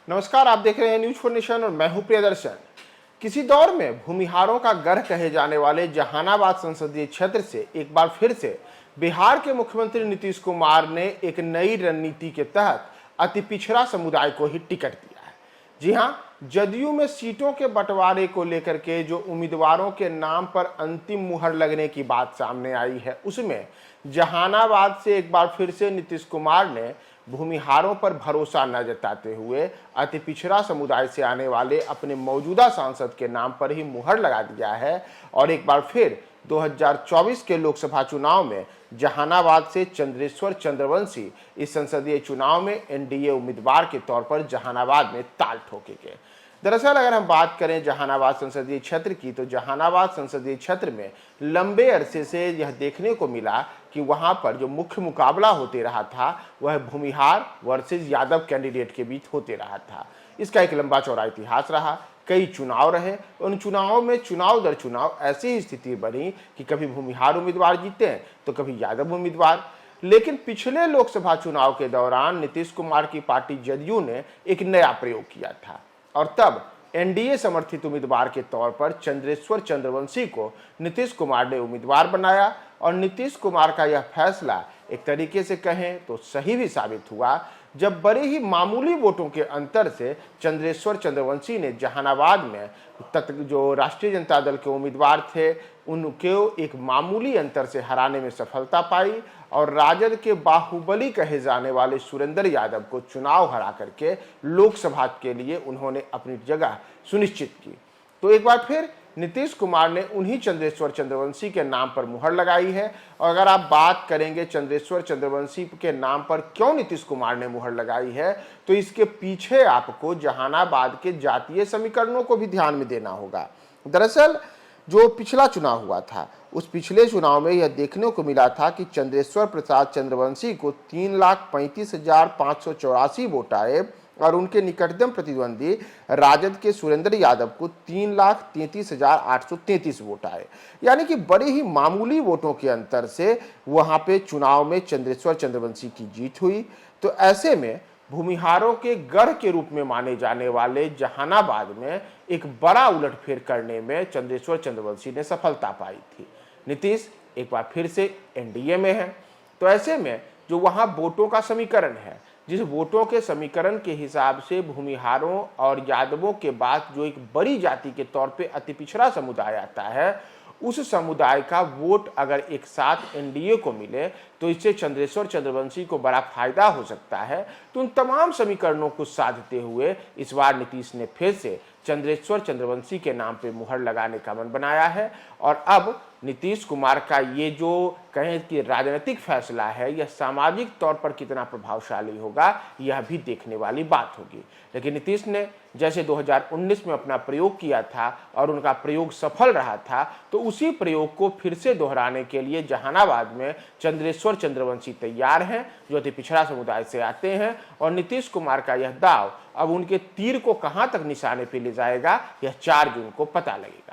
नमस्कार, आप देख रहे हैं न्यूज फॉर नेशन और मैं हूं प्रियदर्शन। किसी दौर में भूमिहारों का गढ़ कहे जाने वाले जहानाबाद संसदीय क्षेत्र से एक बार फिर से बिहार के मुख्यमंत्री नीतीश कुमार ने एक नई रणनीति के तहत अति पिछड़ा समुदाय को ही टिकट दिया है। जी हां, जदयू में सीटों के बंटवारे को लेकर के जो उम्मीदवारों के नाम पर अंतिम मुहर लगने की बात सामने आई है, उसमें जहानाबाद से एक बार फिर से नीतीश कुमार ने भूमिहारों पर भरोसा न जताते हुए अति पिछड़ा समुदाय से आने वाले अपने मौजूदा सांसद के नाम पर ही मुहर लगा दिया है और एक बार फिर 2024 के लोकसभा चुनाव में जहानाबाद से चंद्रेश्वर चंद्रवंशी इस संसदीय चुनाव में एनडीए उम्मीदवार के तौर पर जहानाबाद में ताल ठोकेंगे। दरअसल अगर हम बात करें जहानाबाद संसदीय क्षेत्र की, तो जहानाबाद संसदीय क्षेत्र में लंबे अरसे से यह देखने को मिला कि वहां पर जो मुख्य मुकाबला होते रहा था वह भूमिहार वर्सेस यादव कैंडिडेट के बीच होते रहा था। इसका एक लंबा चौड़ा इतिहास रहा, कई चुनाव रहे, उन चुनावों में चुनाव दर चुनाव ऐसी ही स्थिति बनी कि कभी भूमिहार उम्मीदवार जीते तो कभी यादव उम्मीदवार। लेकिन पिछले लोकसभा चुनाव के दौरान नीतीश कुमार की पार्टी जदयू ने एक नया प्रयोग किया था और तब एनडीए समर्थित उम्मीदवार के तौर पर चंद्रेश्वर चंद्रवंशी को नीतीश कुमार ने उम्मीदवार बनाया और नीतीश कुमार का यह फैसला एक तरीके से कहें तो सही भी साबित हुआ, जब बड़े ही मामूली वोटों के अंतर से चंद्रेश्वर चंद्रवंशी ने जहानाबाद में जो राष्ट्रीय जनता दल के उम्मीदवार थे उनको एक मामूली अंतर से हराने में सफलता पाई और राजद के बाहुबली कहे जाने वाले सुरेंद्र यादव को चुनाव हरा करके लोकसभा के लिए उन्होंने अपनी जगह सुनिश्चित की। तो एक बार फिर नीतीश कुमार ने उन्हीं चंद्रेश्वर चंद्रवंशी के नाम पर मुहर लगाई है। और अगर आप बात करेंगे चंद्रेश्वर चंद्रवंशी के नाम पर क्यों नीतीश कुमार ने मुहर लगाई है, तो इसके पीछे आपको जहानाबाद के जातीय समीकरणों को भी ध्यान में देना होगा। दरअसल जो पिछला चुनाव हुआ था उस पिछले चुनाव में यह देखने को मिला था कि चंद्रेश्वर प्रसाद चंद्रवंशी को 3,35,584 वोट आए और उनके निकटतम प्रतिद्वंदी राजद के सुरेंद्र यादव को 3,33,833 वोट आए। यानी कि बड़े ही मामूली वोटों के अंतर से वहां पे चुनाव में चंद्रेश्वर चंद्रवंशी की जीत हुई। तो ऐसे में भूमिहारों के गढ़ के रूप में माने जाने वाले जहानाबाद में एक बड़ा उलटफेर करने में चंद्रेश्वर चंद्रवंशी ने सफलता पाई थी। नीतीश एक बार फिर से एनडीए में है, तो ऐसे में जो वहां वोटों का समीकरण है, जिस वोटों के समीकरण के हिसाब से भूमिहारों और यादवों के बाद जो एक बड़ी जाति के तौर पे अति पिछड़ा समुदाय आता है, उस समुदाय का वोट अगर एक साथ एनडीए को मिले तो इससे चंद्रेश्वर चंद्रवंशी को बड़ा फायदा हो सकता है। तो उन तमाम समीकरणों को साधते हुए इस बार नीतीश ने फिर से चंद्रेश्वर चंद्रवंशी के नाम पे मुहर लगाने का मन बनाया है और अब नीतीश कुमार का ये जो कहें कि राजनीतिक फैसला है यह सामाजिक तौर पर कितना प्रभावशाली होगा यह भी देखने वाली बात होगी। लेकिन नीतीश ने जैसे 2019 में अपना प्रयोग किया था और उनका प्रयोग सफल रहा था, तो उसी प्रयोग को फिर से दोहराने के लिए जहानाबाद में चंद्रेश्वर चंद्रवंशी तैयार हैं, जो अति पिछड़ा समुदाय से आते हैं। और नीतीश कुमार का यह दाव अब उनके तीर को कहां तक निशाने पे ले जाएगा, यह 4 जून को पता लगेगा।